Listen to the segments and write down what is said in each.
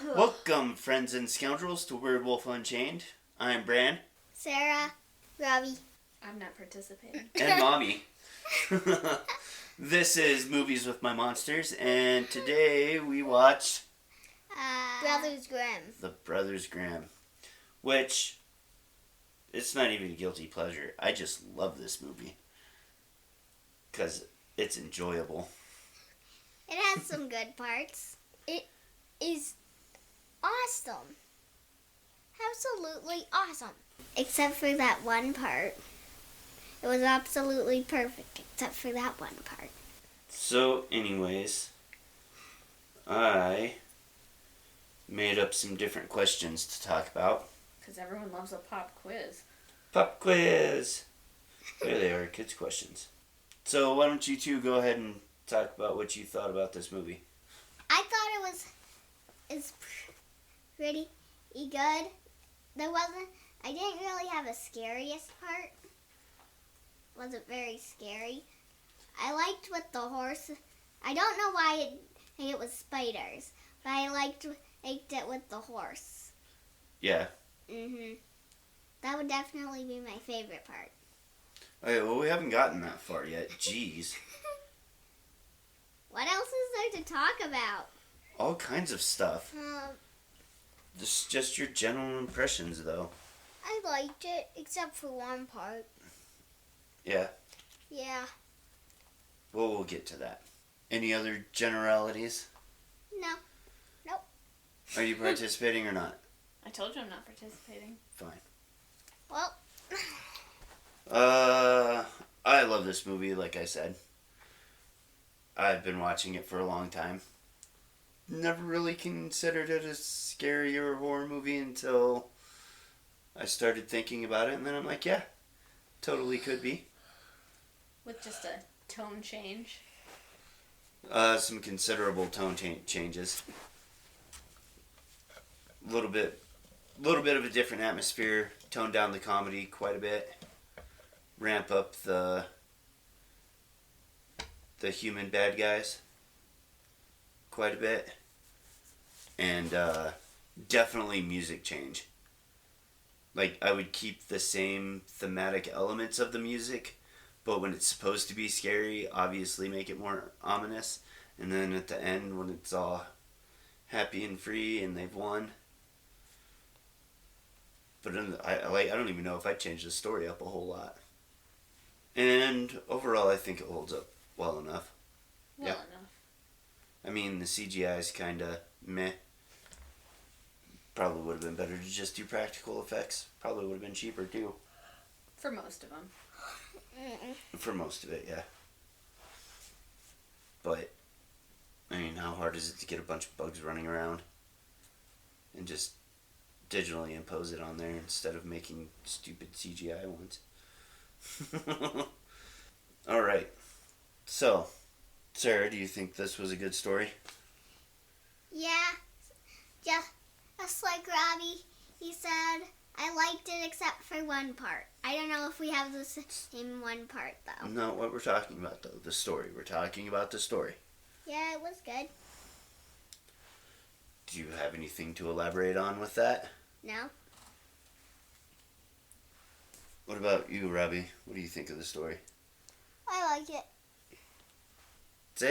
Welcome, friends and scoundrels, to Weird Wolf Unchained. I'm Bran. Sarah. Robbie. I'm not participating. And Mommy. This is Movies with My Monsters, and today we watch... Brothers Grimm. The Brothers Grimm. Which, it's not even a guilty pleasure. I just love this movie. Because it's enjoyable. It has some good parts. It is awesome. Absolutely awesome. Except for that one part. It was absolutely perfect, except for that one part. So, anyways, I made up some different questions to talk about. Because everyone loves a pop quiz. Pop quiz! There they are, kids' questions. So, why don't you two go ahead and talk about what you thought about this movie? I thought it's pretty good. I didn't really have a scariest part. Wasn't very scary. I liked what the horse, I don't know why it was spiders, but I liked it with the horse. Yeah. That would definitely be my favorite part. Okay, well, we haven't gotten that far yet. Jeez. What else is there to talk about? All kinds of stuff. Just your general impressions, though. I liked it, except for one part. Yeah. Yeah. Well, we'll get to that. Any other generalities? No. Nope. Are you participating or not? I told you I'm not participating. Fine. Well. I love this movie, like I said. I've been watching it for a long time. Never really considered it a scary or horror movie until I started thinking about it, and then I'm like, yeah, totally could be. With just a tone change. Some considerable tone changes. A little bit of a different atmosphere. Tone down the comedy quite a bit. Ramp up the human bad guys quite a bit. And definitely music change. Like, I would keep the same thematic elements of the music, but when it's supposed to be scary, obviously make it more ominous. And then at the end, when it's all happy and free and they've won. But I don't even know if I'd change the story up a whole lot. And overall, I think it holds up well enough. Well enough. I mean, the CGI is kind of meh. Probably would have been better to just do practical effects. Probably would have been cheaper too. For most of them. For most of it, yeah. But, I mean, how hard is it to get a bunch of bugs running around and just digitally impose it on there instead of making stupid CGI ones? Alright. So, Sarah, do you think this was a good story? Yeah. Just like Robbie, he said, I liked it except for one part. I don't know if we have the same one part, though. No, what we're talking about, though. The story. We're talking about the story. Yeah, it was good. Do you have anything to elaborate on with that? No. What about you, Robbie? What do you think of the story? I like it. That's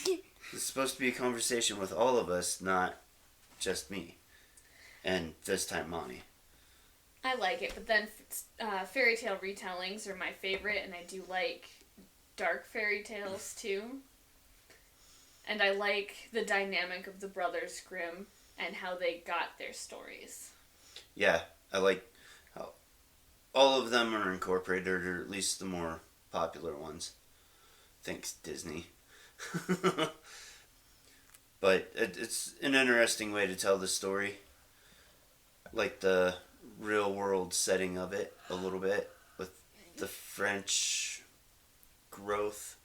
it? It's supposed to be a conversation with all of us, not just me. And this time, Mommy. I like it, but then fairy tale retellings are my favorite, and I do like dark fairy tales too. And I like the dynamic of the Brothers Grimm and how they got their stories. Yeah, I like how all of them are incorporated, or at least the more popular ones. Thanks, Disney. But it's an interesting way to tell the story. Like the real world setting of it a little bit with the French growth.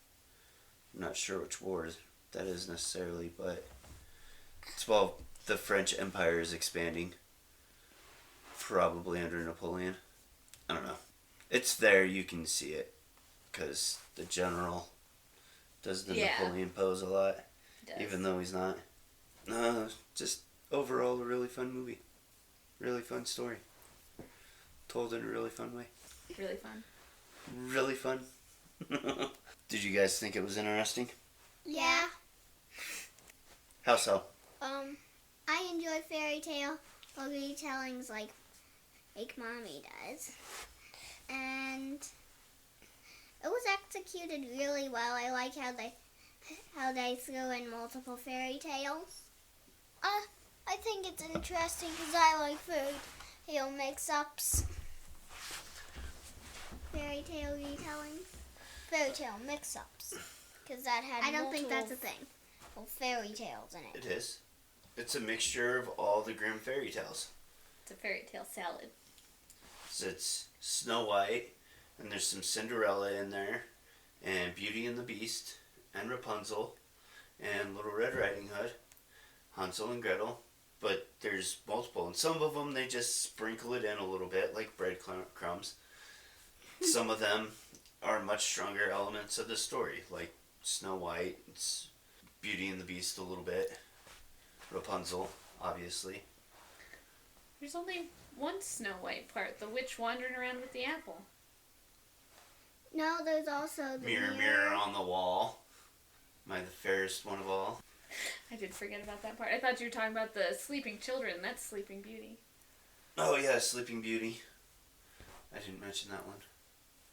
I'm not sure which war that is necessarily, but it's while the French Empire is expanding. Probably under Napoleon. I don't know. It's there, you can see it. Because the general does the Napoleon pose a lot. Does. Even though he's not. No, just overall, a really fun movie. Really fun story. Told in a really fun way. Really fun. Really fun. Did you guys think it was interesting? Yeah. How so? I enjoy fairy tale retellings like Mommy does. And it was executed really well. I like how they threw in multiple fairy tales. I think it's interesting because I like fairy tale mix-ups. Fairy tale retellings. Fairy tale mix-ups. Because that had I don't think that's a thing. Fairy tales in it. It is. It's a mixture of all the Grimm fairy tales. It's a fairy tale salad. So it's Snow White, and there's some Cinderella in there, and Beauty and the Beast, and Rapunzel, and Little Red Riding Hood, Hansel and Gretel. But there's multiple, and some of them they just sprinkle it in a little bit, like breadcrumbs. Some of them are much stronger elements of the story, like Snow White, it's Beauty and the Beast a little bit, Rapunzel, obviously. There's only one Snow White part, the witch wandering around with the apple. No, there's also the Mirror, mirror on the wall. Am I the fairest one of all? I did forget about that part. I thought you were talking about the sleeping children. That's Sleeping Beauty. Oh yeah, Sleeping Beauty. I didn't mention that one.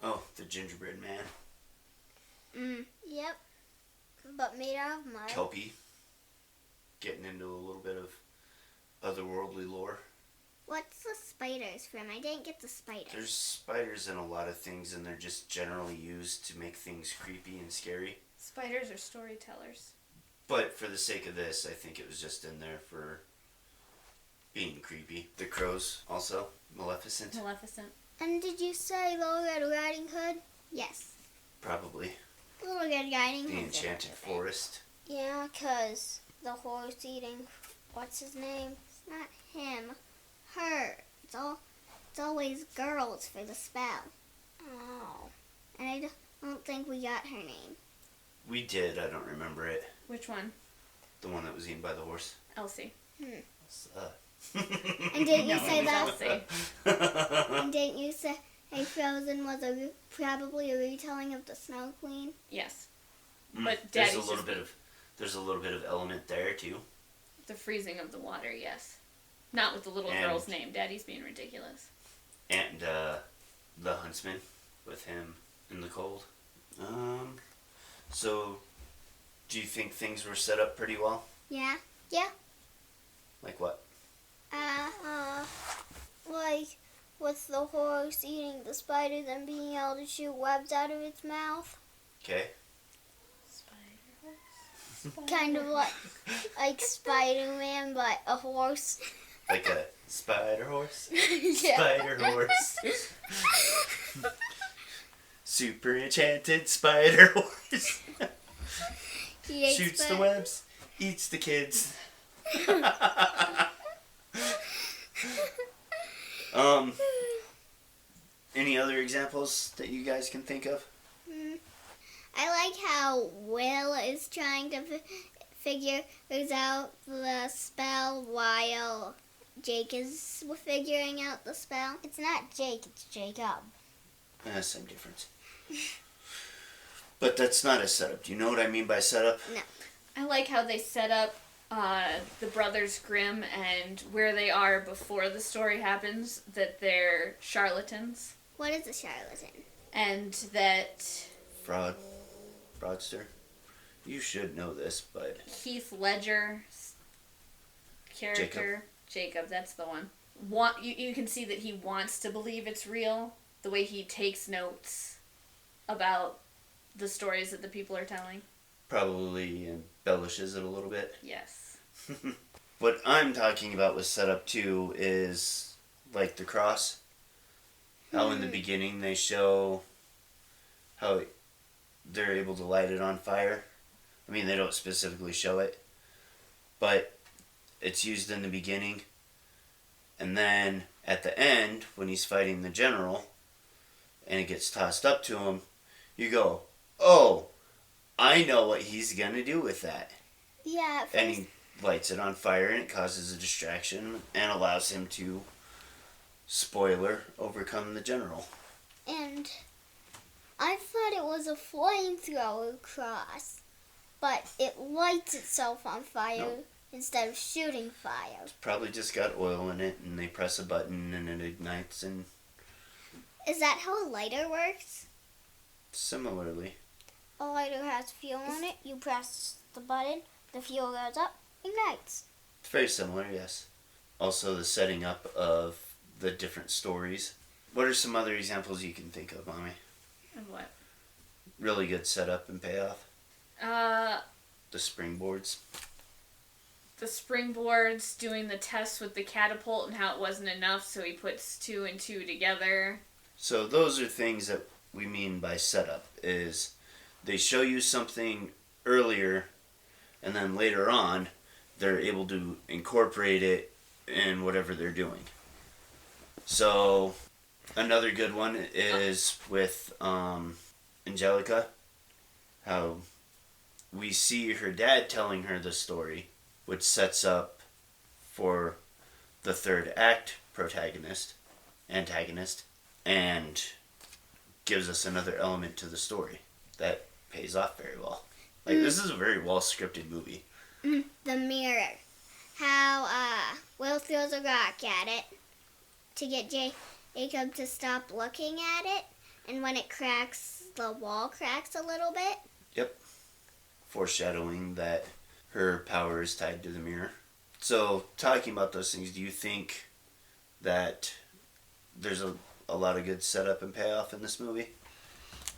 Oh, the gingerbread man. Yep. But made out of mud. Kelpie. Getting into a little bit of otherworldly lore. What's the spiders from? I didn't get the spiders. There's spiders in a lot of things, and they're just generally used to make things creepy and scary. Spiders are storytellers. But for the sake of this, I think it was just in there for being creepy. The crows also. Maleficent. Maleficent. And did you say Little Red Riding Hood? Yes. Probably. Little Red Riding Hood. The Enchanted Forest. Yeah, 'cause the horse eating, what's his name? It's not him. Her. It's always girls for the spell. Oh. And I don't think we got her name. We did, I don't remember it. Which one? The one that was eaten by the horse. Elsie. And didn't you say that? Elsie. And didn't you say Frozen was probably a retelling of the Snow Queen? Yes. But there's a little bit of element there too. The freezing of the water, yes. Not with the little girl's name. Daddy's being ridiculous. And the huntsman with him in the cold. So, do you think things were set up pretty well? Yeah. Yeah. Like what? Like with the horse eating the spiders and being able to shoot webs out of its mouth. Okay. Kind of like Spider-Man, but a horse. Like a spider horse? Yeah. Spider horse. Super enchanted spider horse. Shoots the webs, eats the kids. Any other examples that you guys can think of? I like how Will is trying to figure out the spell while Jake is figuring out the spell. It's not Jake, it's Jacob. Same difference. But that's not a setup. Do you know what I mean by setup? No. I like how they set up the Brothers Grimm and where they are before the story happens, that they're charlatans. What is a charlatan? And that... Fraudster. You should know this, but... Heath Ledger's character... Jacob, that's the one. You can see that he wants to believe it's real. The way he takes notes about the stories that the people are telling. Probably embellishes it a little bit. Yes. What I'm talking about with setup too is like the cross. How in the beginning they show how they're able to light it on fire. I mean, they don't specifically show it, but it's used in the beginning. And then at the end, when he's fighting the general and it gets tossed up to him, you go, oh, I know what he's going to do with that. Yeah, And lights it on fire, and it causes a distraction and allows him to, spoiler, overcome the general. And I thought it was a flamethrower cross, but it lights itself on fire Nope. instead of shooting fire. Probably just got oil in it, and they press a button and it ignites, and Is that how a lighter works? similarly. A lighter has fuel in it. You press the button, the fuel goes up, ignites. It's very similar, yes. Also, the setting up of the different stories. What are some other examples you can think of, Mommy? And what? Really good setup and payoff. The springboards. The springboards, doing the test with the catapult and how it wasn't enough, so he puts 2 and 2 together. So those are things that we mean by setup, is they show you something earlier, and then later on, they're able to incorporate it in whatever they're doing. So, another good one is with Angelica, how we see her dad telling her the story, which sets up for the third act antagonist, and gives us another element to the story that pays off very well. Like, this is a very well scripted movie. The mirror. How Will throws a rock at it to get Jacob to stop looking at it, and when it cracks, the wall cracks a little bit. Yep. Foreshadowing that her power is tied to the mirror. So, talking about those things, do you think that there's a lot of good setup and payoff in this movie?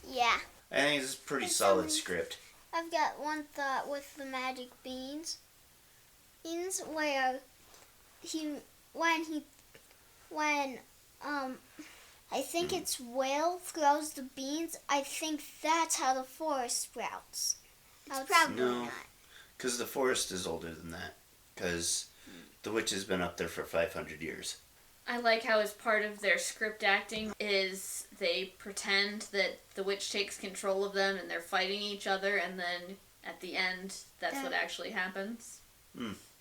Yeah. I think it's a pretty There's solid some- script. I've got one thought with the magic beans. Beans where when I think it's Will throws the beans, I think that's how the forest sprouts. It's probably No. not. Because the forest is older than that. Because the witch has been up there for 500 years. I like how as part of their script acting is they pretend that the witch takes control of them and they're fighting each other, and then at the end, that's what actually happens.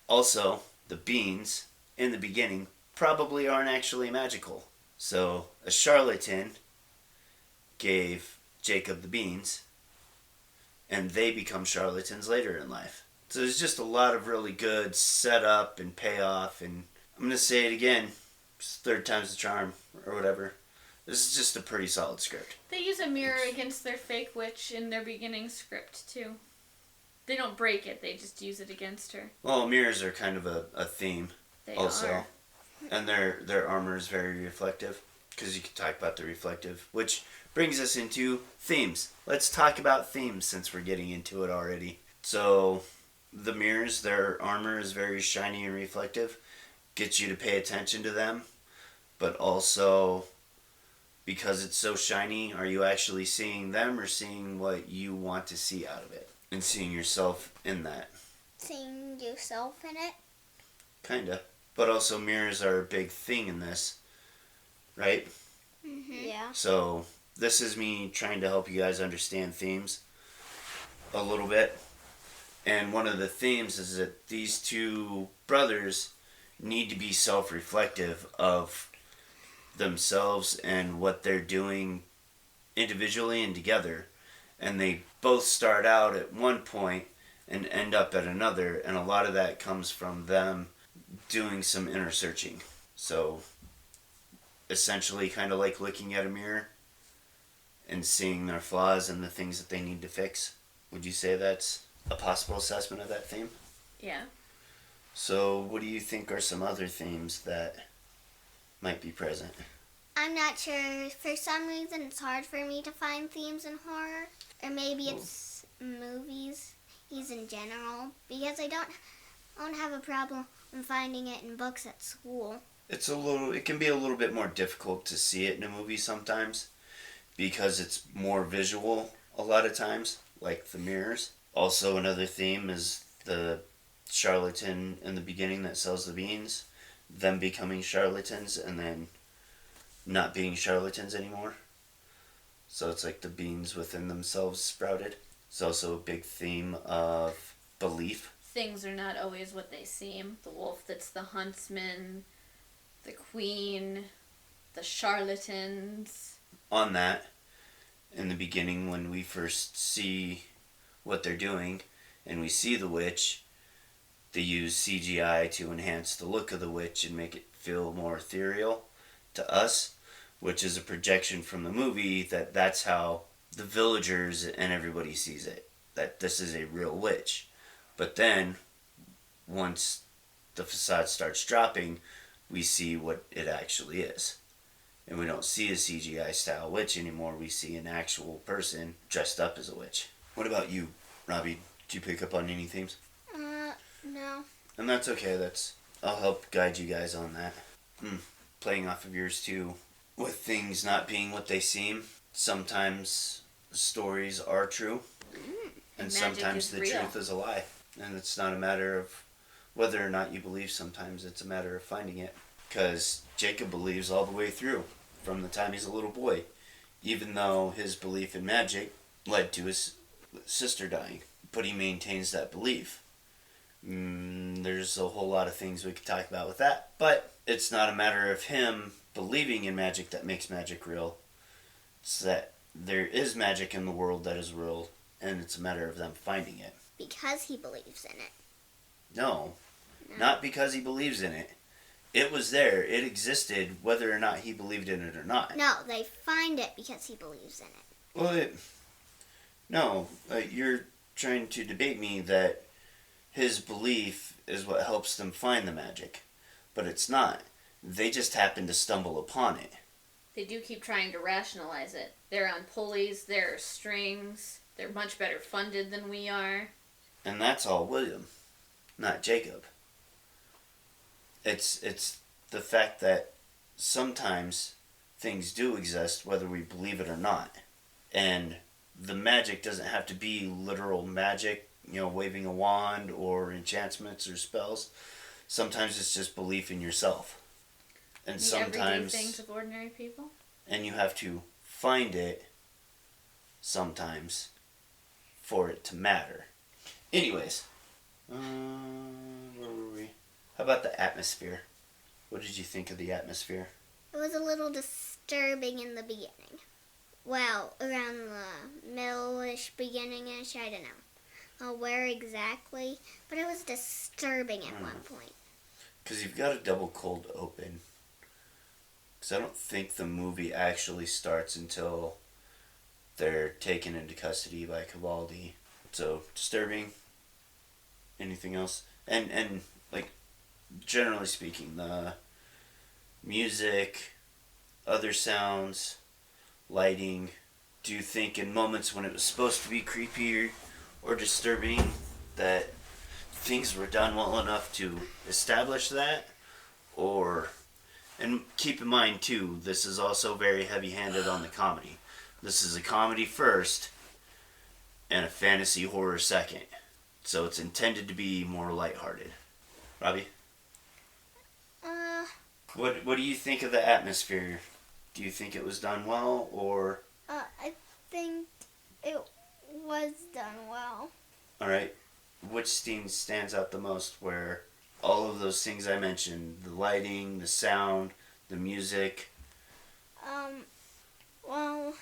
Also, the beans, in the beginning, probably aren't actually magical. So, a charlatan gave Jacob the beans, and they become charlatans later in life. So there's just a lot of really good setup and payoff, and I'm going to say it again, third time's the charm, or whatever. This is just a pretty solid script. They use a mirror against their fake witch in their beginning script, too. They don't break it, they just use it against her. Well, mirrors are kind of a theme They also. are. And their armor is very reflective, because you could talk about the reflective, which brings us into themes. Let's talk about themes since we're getting into it already. So, the mirrors, their armor is very shiny and reflective, gets you to pay attention to them, but also, because it's so shiny, are you actually seeing them or seeing what you want to see out of it? And seeing yourself in that. Seeing yourself in it. Kinda. But also mirrors are a big thing in this, right? Mm-hmm. Yeah. So this is me trying to help you guys understand themes a little bit. And one of the themes is that these two brothers need to be self-reflective of themselves and what they're doing individually and together. And they both start out at one point and end up at another. And a lot of that comes from them doing some inner searching. So essentially kind of like looking at a mirror and seeing their flaws and the things that they need to fix. Would you say that's a possible assessment of that theme? Yeah. So what do you think are some other themes that might be present? I'm not sure. For some reason, it's hard for me to find themes in horror. Or maybe it's movies in general. Because I don't have a problem finding it in books at school. It can be a little bit more difficult to see it in a movie sometimes because it's more visual a lot of times, like the mirrors. Also, another theme is the charlatan in the beginning that sells the beans, them becoming charlatans and then not being charlatans anymore. So it's like the beans within themselves sprouted. It's also a big theme of belief things are not always what they seem. The wolf that's the huntsman, the queen, the charlatans. On that, in the beginning when we first see what they're doing and we see the witch, they use CGI to enhance the look of the witch and make it feel more ethereal to us, which is a projection from the movie that's how the villagers and everybody sees it, that this is a real witch. But then, once the facade starts dropping, we see what it actually is. And we don't see a CGI style witch anymore, we see an actual person dressed up as a witch. What about you, Robbie? Did you pick up on any themes? No. And that's okay, I'll help guide you guys on that. Playing off of yours too, with things not being what they seem, sometimes stories are true, and sometimes the real. truth is a lie. And it's not a matter of whether or not you believe, sometimes it's a matter of finding it. Because Jacob believes all the way through, from the time he's a little boy, even though his belief in magic led to his sister dying. But he maintains that belief. There's a whole lot of things we could talk about with that, but it's not a matter of him believing in magic that makes magic real. It's that there is magic in the world that is real, and it's a matter of them finding it. Because he believes in it. No, not because he believes in it. It was there. It existed whether or not he believed in it or not. No, they find it because he believes in it. Well, no, you're trying to debate me that his belief is what helps them find the magic. But it's not. They just happen to stumble upon it. They do keep trying to rationalize it. They're on pulleys, there are strings, they're much better funded than we are. And that's all William, not Jacob. It's the fact that sometimes things do exist whether we believe it or not. And the magic doesn't have to be literal magic, waving a wand or enchantments or spells. Sometimes it's just belief in yourself. And the sometimes everyday things of ordinary people. And you have to find it sometimes for it to matter. Anyways, where were we? How about the atmosphere? What did you think of the atmosphere? It was a little disturbing in the beginning. Well, around the middle-ish, beginning-ish, I don't know where exactly, but it was disturbing at one point. Because you've got a double cold open. Because I don't think the movie actually starts until they're taken into custody by Cavaldi. So, disturbing. Anything else? And like, generally speaking, the music, other sounds, lighting. Do you think in moments when it was supposed to be creepy or disturbing that things were done well enough to establish that? Or, and keep in mind too, this is also very heavy-handed on the comedy. This is a comedy first and a fantasy horror second. So it's intended to be more lighthearted. Robbie? What do you think of the atmosphere? Do you think it was done well, or? I think it was done well. Alright. Which scene stands out the most where all of those things I mentioned, the lighting, the sound, the music? Well,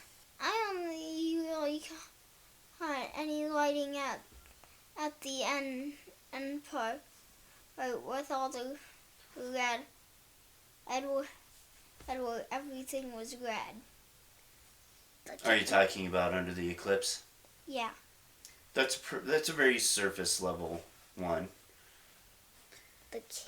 I don't really caught any lighting at the end part, right, with all the red, everything was red. Are you talking about Under the Eclipse? Yeah. That's a very surface level one.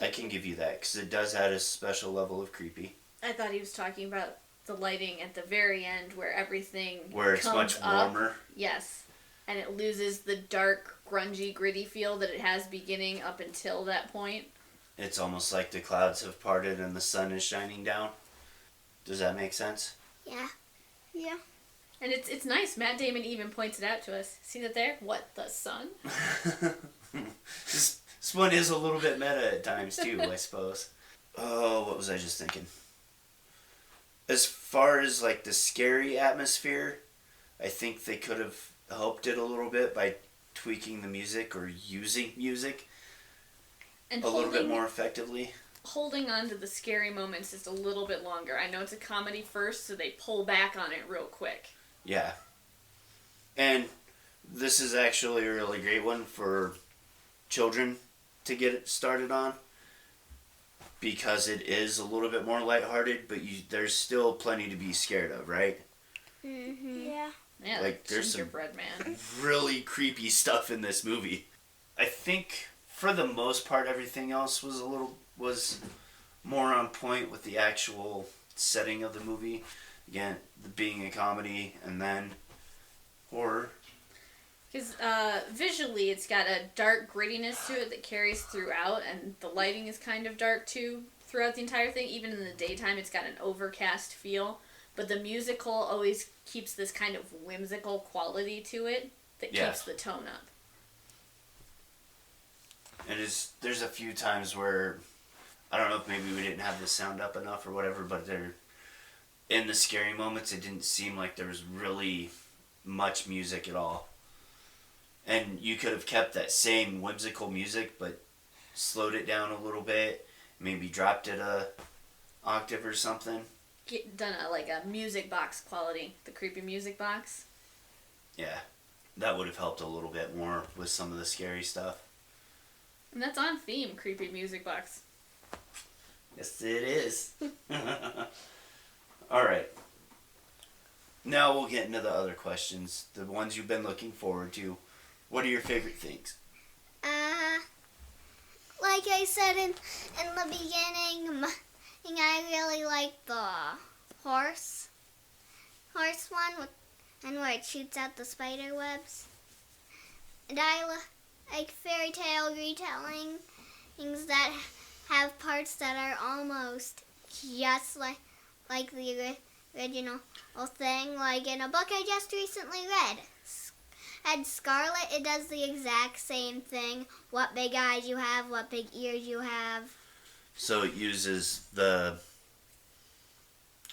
I can give you that, because it does add a special level of creepy. I thought he was talking about the lighting at the very end where everything where it's comes much warmer. Up. Yes. And it loses the dark, grungy, gritty feel that it has beginning up until that point. It's almost like the clouds have parted and the sun is shining down. Does that make sense? Yeah. Yeah. And it's nice. Matt Damon even points it out to us. See that there? What, the sun? This one is a little bit meta at times too, I suppose. Oh, what was I just thinking? As far as like the scary atmosphere, I think they could have helped it a little bit by tweaking the music or using music And a little bit more effectively. Holding on to the scary moments just a little bit longer. I know it's a comedy first, so they pull back on it real quick. Yeah. And this is actually a really great one for children to get it started on, because it is a little bit more lighthearted, but there's still plenty to be scared of, right? Mm-hmm. Yeah, like there's some gingerbread man. really creepy stuff in this movie. I think for the most part everything else was more on point with the actual setting of the movie. Again, being a comedy and then horror. Because visually it's got a dark grittiness to it that carries throughout, and the lighting is kind of dark too throughout the entire thing. Even in the daytime it's got an overcast feel, but the musical always keeps this kind of whimsical quality to it that keeps the tone up. There's a few times where, I don't know if maybe we didn't have the sound up enough or whatever, but in the scary moments it didn't seem like there was really much music at all. And you could have kept that same whimsical music, but slowed it down a little bit, maybe dropped it a octave or something. Done a music box quality, the creepy music box. Yeah, that would have helped a little bit more with some of the scary stuff. And that's on theme, creepy music box. Yes, it is. All right. Now we'll get into the other questions, the ones you've been looking forward to. What are your favorite things? Like I said in the beginning, I really like the horse one, and where it shoots out the spider webs. And I like fairy tale retellings that have parts that are almost just like the original thing. Like in a book I just recently read, at Scarlet, it does the exact same thing. What big eyes you have, what big ears you have. So it uses what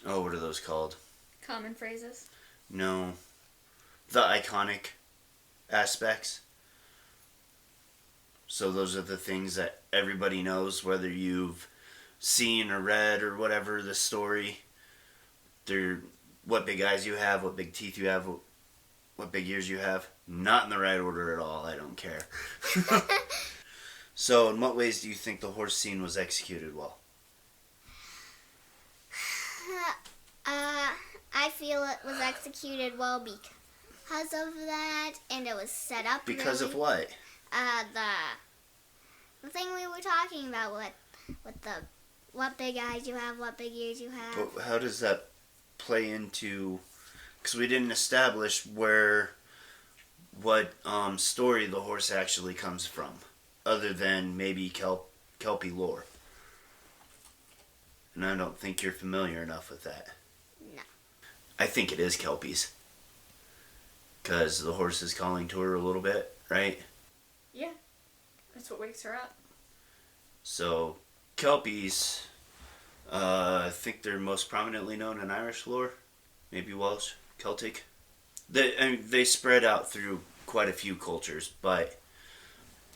are those called? Common phrases? No. The iconic aspects. So those are the things that everybody knows, whether you've seen or read or whatever the story. They're what big eyes you have, what big teeth you have, what big ears you have. Not in the right order at all, I don't care. So, in what ways do you think the horse scene was executed well? I feel it was executed well because of that, and it was set up Because really, of what? The thing we were talking about with the what big eyes you have, what big ears you have. But how does that play into... Because we didn't establish what story the horse actually comes from, other than maybe Kelpie lore. And I don't think you're familiar enough with that. No. I think it is Kelpie's. Because the horse is calling to her a little bit, right? Yeah. That's what wakes her up. So, Kelpies, I think they're most prominently known in Irish lore. Maybe Welsh, Celtic. They spread out through quite a few cultures, but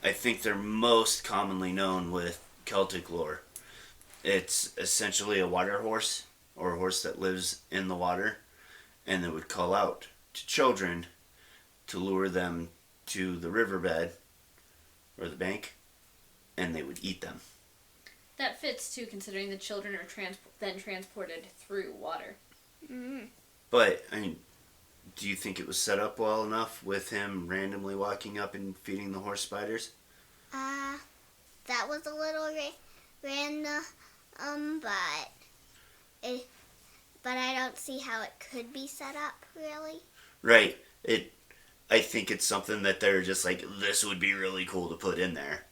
I think they're most commonly known with Celtic lore. It's essentially a water horse, or a horse that lives in the water, and it would call out to children to lure them to the riverbed or the bank, and they would eat them. That fits too, considering the children are then transported through water. Mm-hmm. But, I mean, do you think it was set up well enough with him randomly walking up and feeding the horse spiders? That was a little random, but I don't see how it could be set up, really. Right. I think it's something that they're just like, this would be really cool to put in there.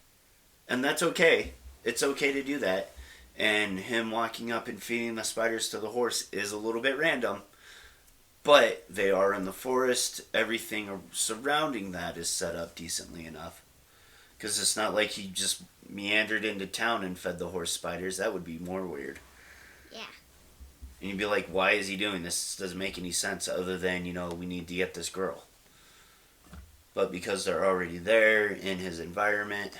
And that's okay. It's okay to do that. And him walking up and feeding the spiders to the horse is a little bit random. But they are in the forest. Everything surrounding that is set up decently enough. Because it's not like he just meandered into town and fed the horse spiders. That would be more weird. Yeah. And you'd be like, why is he doing this? This doesn't make any sense other than, we need to get this girl. But because they're already there in his environment.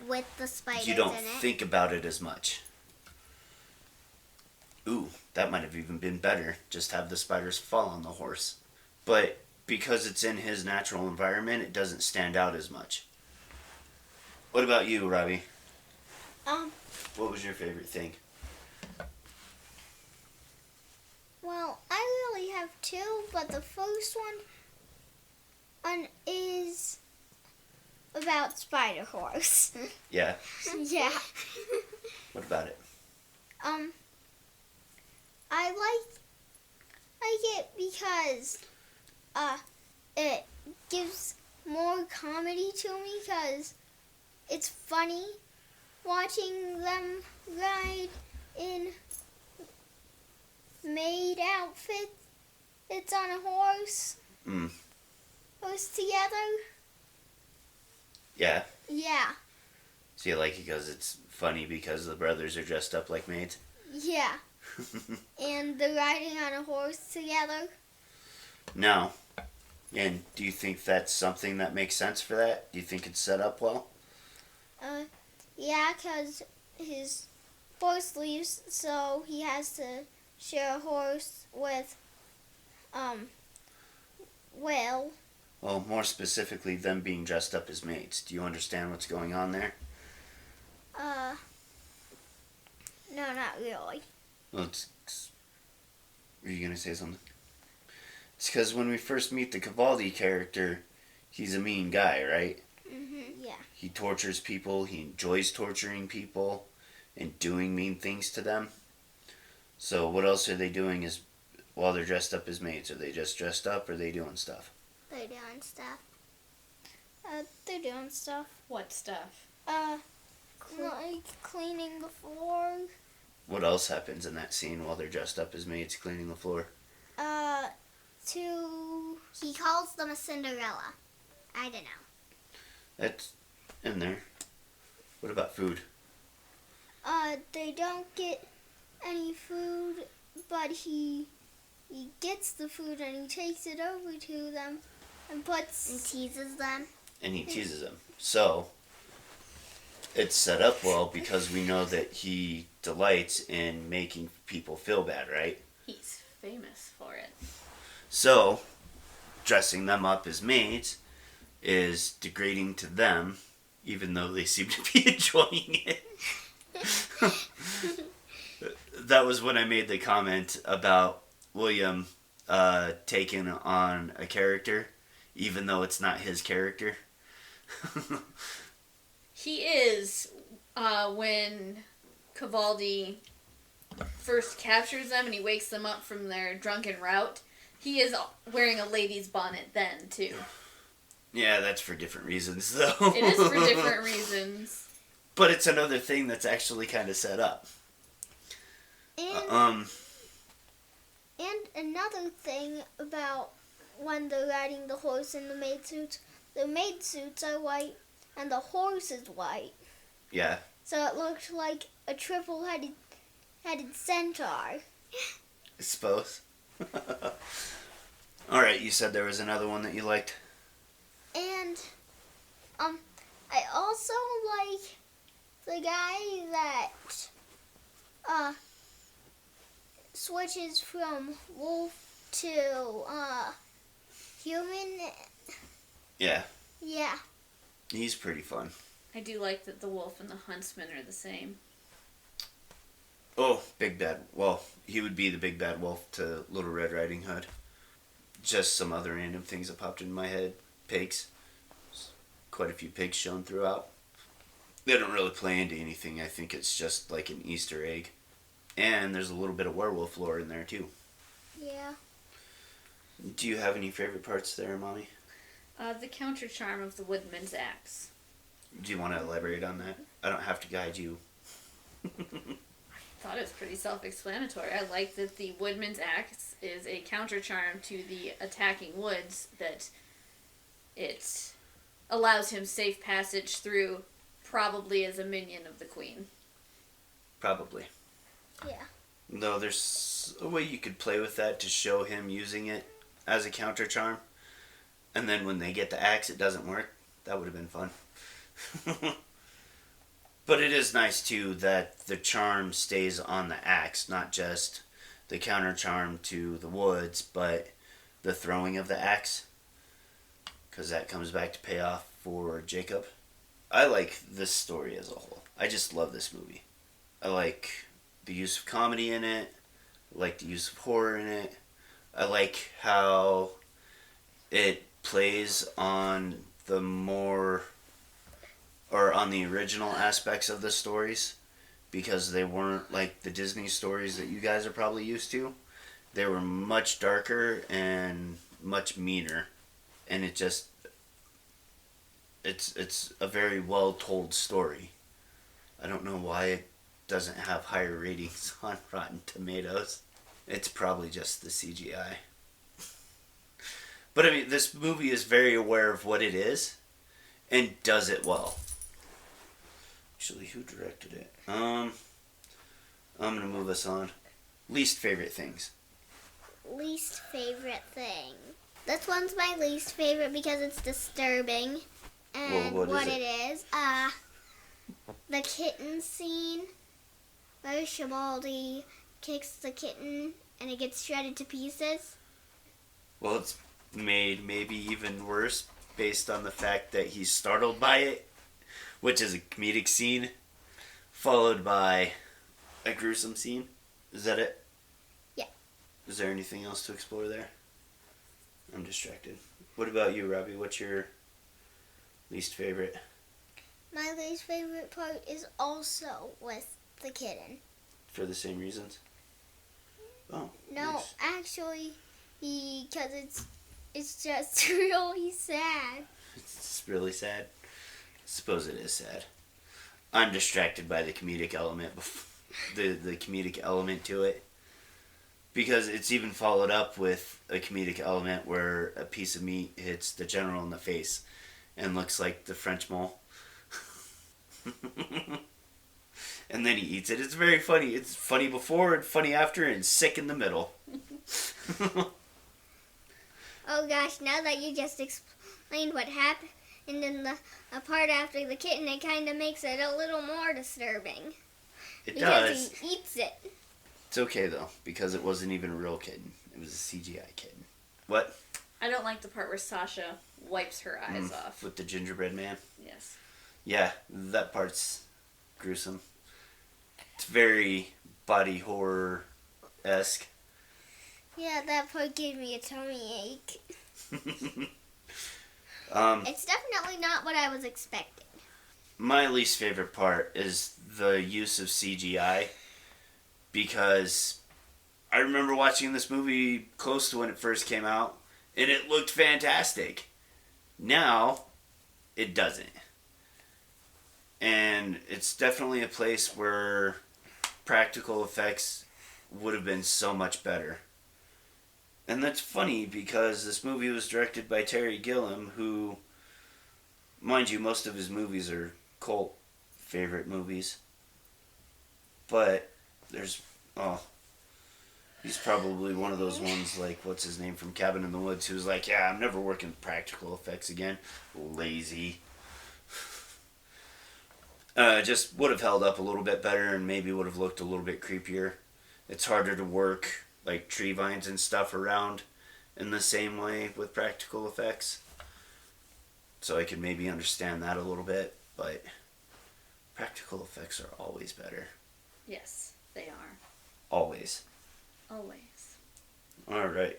with the spiders You don't in it. think about it as much. Ooh, that might have even been better. Just have the spiders fall on the horse. But because it's in his natural environment, it doesn't stand out as much. What about you, Robbie? What was your favorite thing? Well, I really have two, but the first one is about Spider Horse. Yeah. Yeah. What about it? I like it because it gives more comedy to me because it's funny watching them ride in maid outfits. It's on a horse. Horse together. Yeah. Yeah. So you like it because it's funny because the brothers are dressed up like maids? Yeah. And they're riding on a horse together. No. And do you think that's something that makes sense for that? Do you think it's set up well? Yeah, because his horse leaves, so he has to share a horse with, Will. Well, more specifically, them being dressed up as maids. Do you understand what's going on there? No, not really. Well, were you going to say something? It's because when we first meet the Cavaldi character, he's a mean guy, right? Yeah. He tortures people, he enjoys torturing people, and doing mean things to them. So what else are they doing while they're dressed up as maids? Are they just dressed up, or are they doing stuff? They're doing stuff. They're doing stuff. What stuff? Like cleaning the floor. What else happens in that scene while they're dressed up as maids cleaning the floor? He calls them a Cinderella. I don't know. That's in there. What about food? They don't get any food, but he gets the food and he takes it over to them and teases them. And he teases them. So, it's set up well because we know that he delights in making people feel bad, right? He's famous for it. So, dressing them up as maids is degrading to them, even though they seem to be enjoying it. That was when I made the comment about William taking on a character, even though it's not his character. He is, when Cavaldi first captures them and he wakes them up from their drunken rout, he is wearing a lady's bonnet then, too. Yeah, that's for different reasons, though. It is for different reasons. But it's another thing that's actually kind of set up. And another thing about when they're riding the horse in the maid suits are white and the horse is white. Yeah. So it looks like a triple-headed centaur. I suppose. Alright, you said there was another one that you liked? And, I also like the guy that, switches from wolf to, human. Yeah. Yeah. He's pretty fun. I do like that the wolf and the huntsman are the same. Oh, Big Bad. Well, he would be the Big Bad Wolf to Little Red Riding Hood. Just some other random things that popped into my head. Pigs. Quite a few pigs shown throughout. They don't really play into anything. I think it's just like an Easter egg. And there's a little bit of werewolf lore in there too. Yeah. Do you have any favorite parts there, Mommy? The counter charm of the woodman's axe. Do you want to elaborate on that? I don't have to guide you. Thought it was pretty self-explanatory. I like that the woodman's axe is a counter charm to the attacking woods, that it allows him safe passage through, probably as a minion of the queen. Probably. Yeah. No, there's a way you could play with that to show him using it as a counter charm. And then when they get the axe, it doesn't work. That would have been fun. But it is nice too that the charm stays on the axe, not just the counter charm to the woods, but the throwing of the axe, because that comes back to pay off for Jacob. I like this story as a whole. I just love this movie. I like the use of comedy in it. I like the use of horror in it. I like how it plays on the more, or on the original aspects of the stories, because they weren't like the Disney stories that you guys are probably used to. They were much darker and much meaner, and it's a very well told story. I don't know why it doesn't have higher ratings on Rotten Tomatoes. It's probably just the CGI. But I mean, this movie is very aware of what it is and does it well. Actually, who directed it? I'm gonna move us on. Least favorite things. Least favorite thing. This one's my least favorite because it's disturbing. And Well, what is it is, the kitten scene where Shibaldi kicks the kitten and it gets shredded to pieces. Well, it's made maybe even worse based on the fact that he's startled by it, which is a comedic scene, followed by a gruesome scene. Is that it? Yeah. Is there anything else to explore there? I'm distracted. What about you, Robbie? What's your least favorite? My least favorite part is also with the kitten. For the same reasons? Oh. No, nice. actually, because it's just really sad. It's just really sad. I suppose it is sad. I'm distracted by the comedic element, the comedic element to it, because it's even followed up with a comedic element where a piece of meat hits the general in the face and looks like the French mole. And then he eats it. It's very funny. It's funny before and funny after and sick in the middle. Oh gosh, now that you just explained what happened in the part after the kitten, it kind of makes it a little more disturbing. It because does. He eats it. It's okay though, because it wasn't even a real kitten. It was a CGI kitten. What? I don't like the part where Sasha wipes her eyes off. With the gingerbread man? Yes. Yeah, that part's gruesome. It's very body horror-esque. Yeah, that part gave me a tummy ache. It's definitely not what I was expecting. My least favorite part is the use of CGI, because I remember watching this movie close to when it first came out, and it looked fantastic. Now, it doesn't. And it's definitely a place where practical effects would have been so much better. And that's funny because this movie was directed by Terry Gilliam, who, mind you, most of his movies are cult favorite movies. But he's probably one of those ones like, what's his name from Cabin in the Woods, who's like, yeah, I'm never working with practical effects again. Lazy. Just would have held up a little bit better and maybe would have looked a little bit creepier. It's harder to work like tree vines and stuff around in the same way with practical effects. So I could maybe understand that a little bit, but practical effects are always better. Yes, they are. Always. Always. Alright.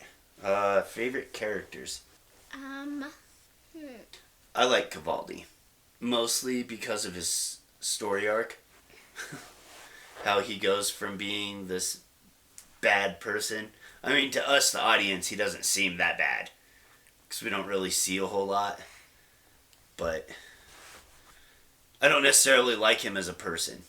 Favorite characters? I like Cavaldi. Mostly because of his story arc. How he goes from being this bad person. I mean, to us, the audience, he doesn't seem that bad. Because we don't really see a whole lot. But I don't necessarily like him as a person.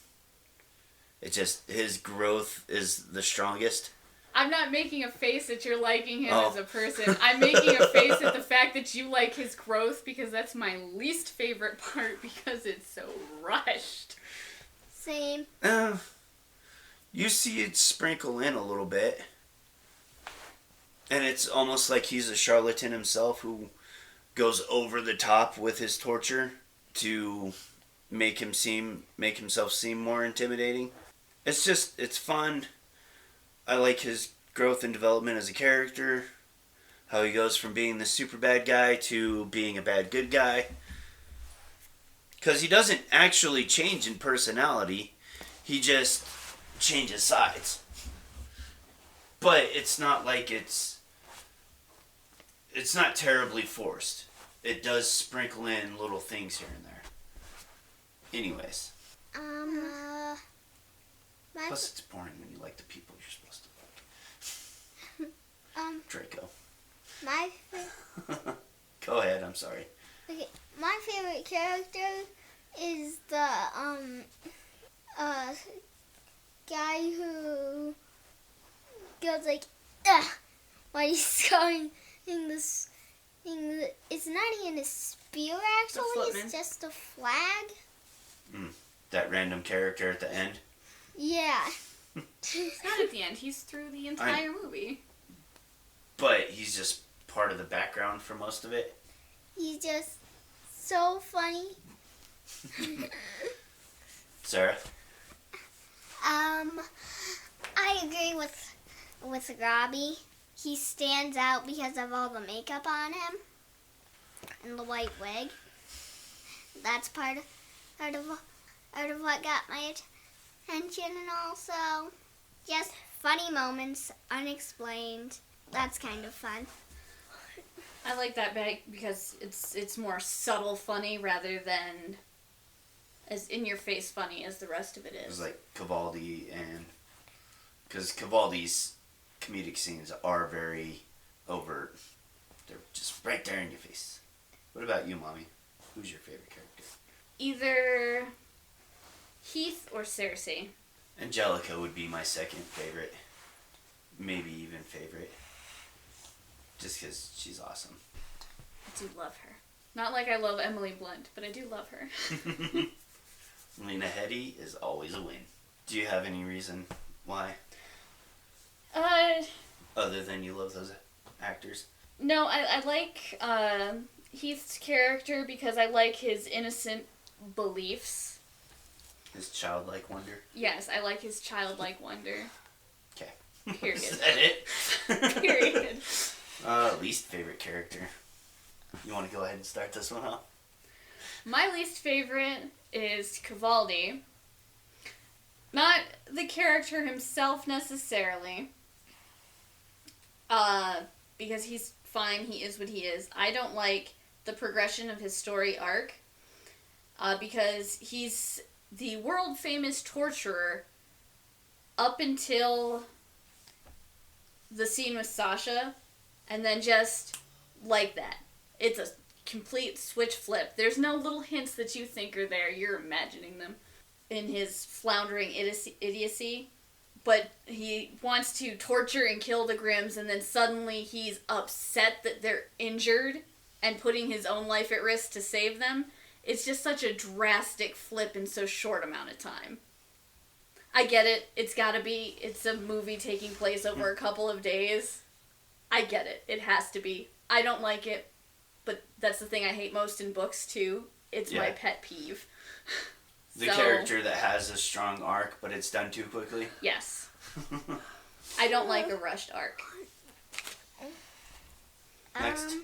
It's just his growth is the strongest. I'm not making a face that you're liking him as a person. I'm making a face at the fact that you like his growth, because that's my least favorite part, because it's so rushed. Same. You see it sprinkle in a little bit. And it's almost like he's a charlatan himself who goes over the top with his torture to make himself seem more intimidating. It's fun. I like his growth and development as a character. How he goes from being the super bad guy to being a bad good guy. Because he doesn't actually change in personality. He just changes sides. But it's not like it's not terribly forced. It does sprinkle in little things here and there. Anyways. Plus it's boring when you like the people you're supposed to like. Draco. Go ahead, I'm sorry. Okay, my favorite character is the guy who goes like, ugh, when he's going in this thing. It's not even a spear actually, it's just a flag. That random character at the end? Yeah. He's not at the end, he's through the entire movie. But he's just part of the background for most of it. He's just so funny. Sarah? I agree with Robbie. He stands out because of all the makeup on him and the white wig. That's part of what got my attention, and also just funny moments, unexplained. That's kind of fun. I like that because it's more subtle funny rather than as in-your-face funny as the rest of it is. It was like Cavaldi, and because Cavaldi's comedic scenes are very overt. They're just right there in your face. What about you, Mommy? Who's your favorite character? Either Heath or Cersei. Angelica would be my second favorite. Maybe even favorite. Just because she's awesome. I do love her. Not like I love Emily Blunt, but I do love her. Lena Headey is always a win. Do you have any reason why? Other than you love those actors? No, I like Heath's character because I like his innocent beliefs. His childlike wonder? Yes, I like his childlike wonder. Okay. Period. Is that it? Period. Least favorite character. You want to go ahead and start this one off? My least favorite is Cavaldi. Not the character himself necessarily. Because he's fine, he is what he is. I don't like the progression of his story arc. Because he's the world famous torturer up until the scene with Sasha, and then just like that. It's a complete switch flip. There's no little hints that you think are there. You're imagining them in his floundering idiocy. But he wants to torture and kill the Grimms, and then suddenly he's upset that they're injured and putting his own life at risk to save them. It's just such a drastic flip in so short amount of time. I get it. It's a movie taking place over a couple of days. I get it. It has to be. I don't like it, but that's the thing I hate most in books, too. It's my pet peeve. The character that has a strong arc, but it's done too quickly? Yes. I don't like a rushed arc. Next.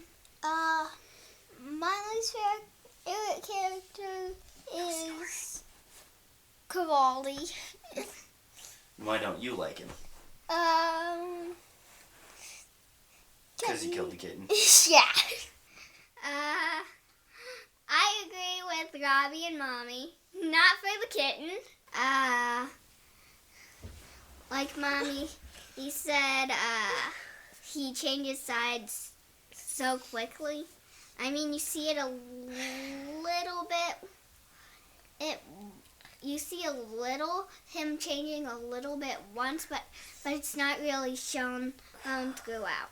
My least favorite character is Cavaldi. Why don't you like him? Because he killed the kitten. Yeah. I agree with Robbie and Mommy. Not for the kitten. Like Mommy, he said, he changes sides so quickly. I mean, you see it a little bit. You see a little, him changing a little bit once, but it's not really shown throughout.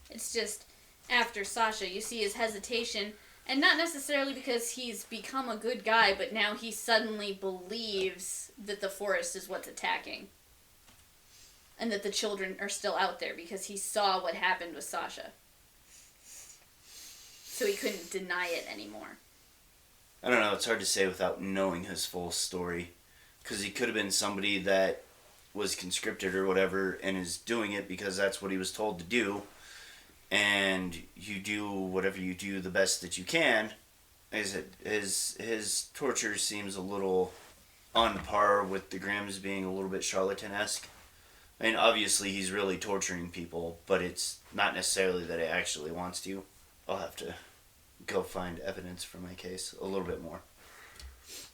It's just, after Sasha, you see his hesitation, and not necessarily because he's become a good guy, but now he suddenly believes that the forest is what's attacking. And that the children are still out there because he saw what happened with Sasha. So he couldn't deny it anymore. I don't know, it's hard to say without knowing his full story. Because he could have been somebody that was conscripted or whatever and is doing it because that's what he was told to do. And you do whatever you do the best that you can. His torture seems a little on par with the Grimms being a little bit charlatan-esque. I mean, obviously he's really torturing people, but it's not necessarily that he actually wants to. I'll have to go find evidence for my case a little bit more.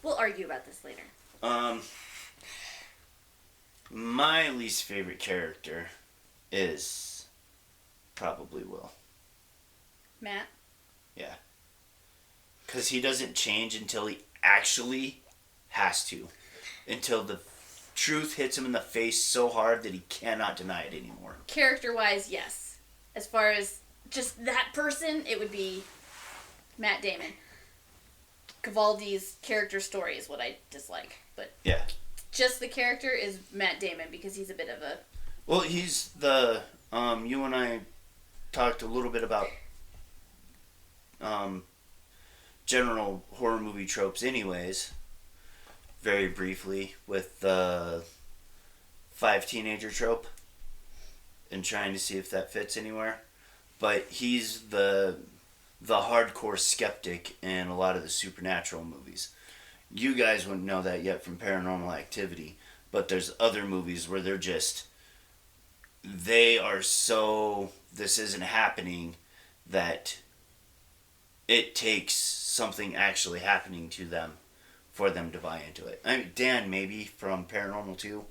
We'll argue about this later. My least favorite character is probably Will. Matt? Yeah. Because he doesn't change until he actually has to. Until the truth hits him in the face so hard that he cannot deny it anymore. Character-wise, yes. As far as just that person, it would be Matt Damon. Cavaldi's character story is what I dislike. But yeah, just the character is Matt Damon because he's a bit of a... Well, he's the... you and I talked a little bit about general horror movie tropes anyways. Very briefly with the 5 teenager trope. And trying to see if that fits anywhere. But he's the hardcore skeptic in a lot of the supernatural movies. You guys wouldn't know that yet from Paranormal Activity, but there's other movies where they are so this isn't happening that it takes something actually happening to them for them to buy into it. I mean, Dan, maybe, from Paranormal 2.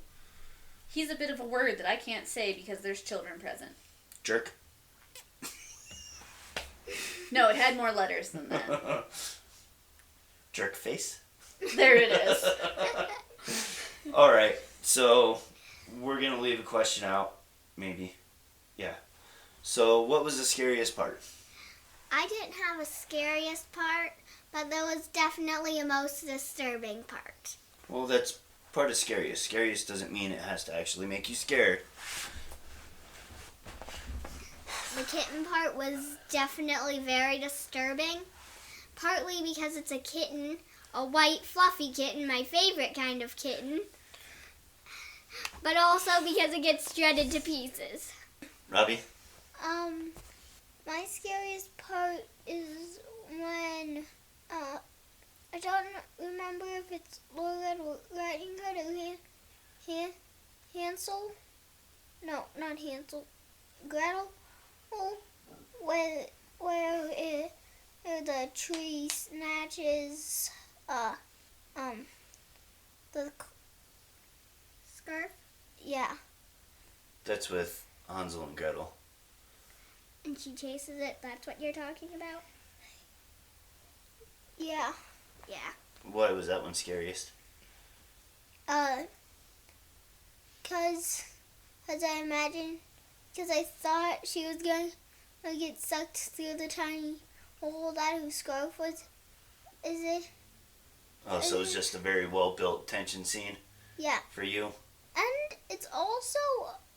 He's a bit of a word that I can't say because there's children present. Jerk? No, it had more letters than that. Jerk face? There it is. Alright, so we're going to leave a question out. Maybe. Yeah. So, what was the scariest part? I didn't have a scariest part, but there was definitely a most disturbing part. Well, that's part of scariest. Scariest doesn't mean it has to actually make you scared. The kitten part was definitely very disturbing. Partly because it's a kitten, a white fluffy kitten, my favorite kind of kitten. But also because it gets shredded to pieces. Robbie? My scariest part is when, I don't remember if it's Little Red Riding Hood or Hansel. No, not Hansel. Gretel. Where the tree snatches, the scarf. Yeah. That's with Hansel and Gretel. And she chases it. That's what you're talking about? Yeah. Yeah. Why was that one scariest? Because I thought she was going to get sucked through the tiny hole that whose scarf was. Is it? Oh, so it was just a very well-built tension scene? Yeah. For you? And it's also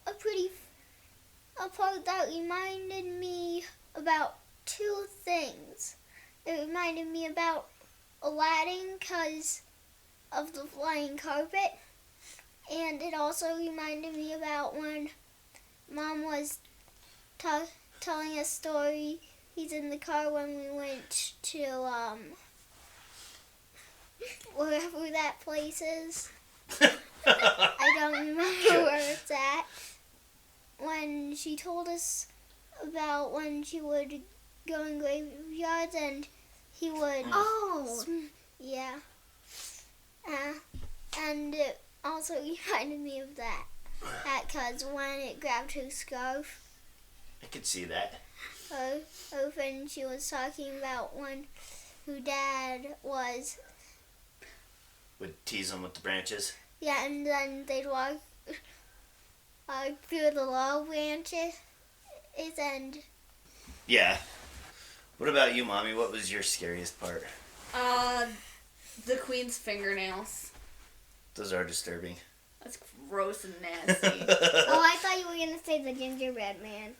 a part that reminded me about 2 things. It reminded me about Aladdin because of the flying carpet. And it also reminded me about when Mom was telling a story. He's in the car when we went to, wherever that place is. I don't remember where it's at. When she told us about when she would go in graveyards and he would... Oh! Yeah. And it also reminded me of that. Because when it grabbed her scarf... I could see that. Her friend, she was talking about when her dad was... Would tease him with the branches? Yeah, and then they'd walk through the low branches and... Yeah. What about you, Mommy? What was your scariest part? The Queen's fingernails. Those are disturbing. That's gross and nasty. Oh, I thought you were going to say the gingerbread man.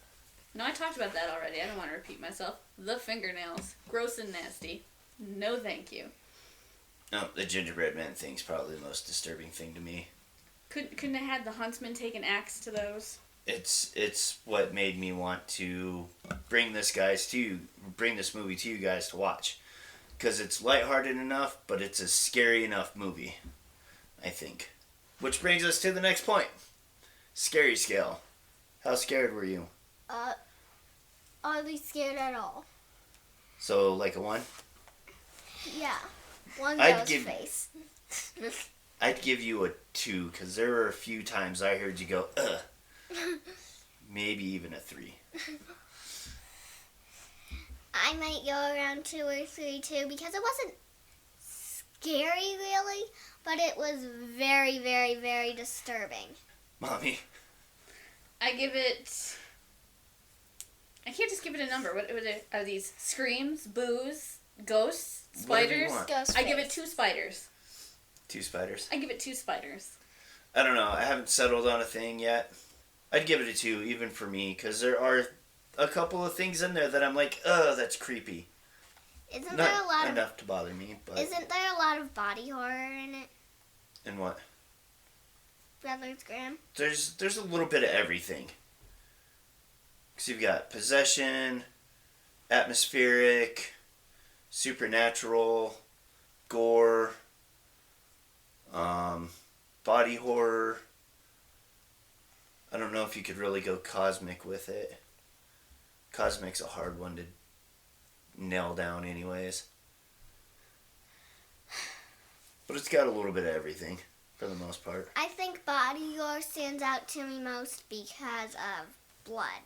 No, I talked about that already. I don't want to repeat myself. The fingernails. Gross and nasty. No thank you. Oh, the gingerbread man thing's probably the most disturbing thing to me. Couldn't have had the huntsman take an axe to those. It's what made me want to bring this movie to you guys to watch, because it's lighthearted enough, but it's a scary enough movie, I think. Which brings us to the next point. Scary scale. How scared were you? Hardly scared at all. So, like a 1? Yeah. One I'd ghost give- face. I'd give you a 2, because there were a few times I heard you go, ugh. Maybe even a 3. I might go around 2 or 3 too, because it wasn't scary really, but it was very, very, very disturbing. Mommy? I can't just give it a number. What are these? Screams, boos, ghosts, Whatever you spiders? want. Ghost I give it face. 2 spiders. 2 spiders? I give it 2 spiders. I don't know. I haven't settled on a thing yet. I'd give it a 2, even for me, because there are a couple of things in there that I'm like, oh, that's creepy. Isn't Not there a lot enough to bother me, but... Isn't there a lot of body horror in it, And what? Brother Grimm? There's a little bit of everything. Because you've got possession, atmospheric, supernatural, gore, body horror. I don't know if you could really go cosmic with it. Cosmic's a hard one to nail down anyways. But it's got a little bit of everything, for the most part. I think body horror stands out to me most because of blood.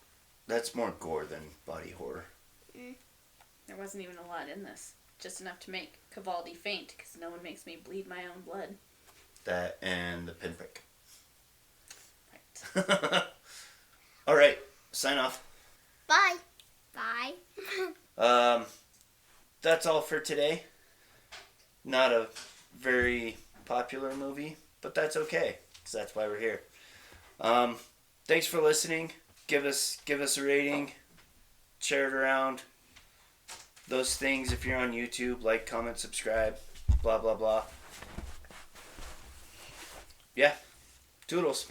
That's more gore than body horror. There wasn't even a lot in this. Just enough to make Cavaldi faint, because no one makes me bleed my own blood. That and the pinprick. Right. Alright, sign off. Bye. Bye. That's all for today. Not a very popular movie, but that's okay, because that's why we're here. Thanks for listening. Give us a rating. Share it around. Those things if you're on YouTube. Like, comment, subscribe. Blah, blah, blah. Yeah. Toodles.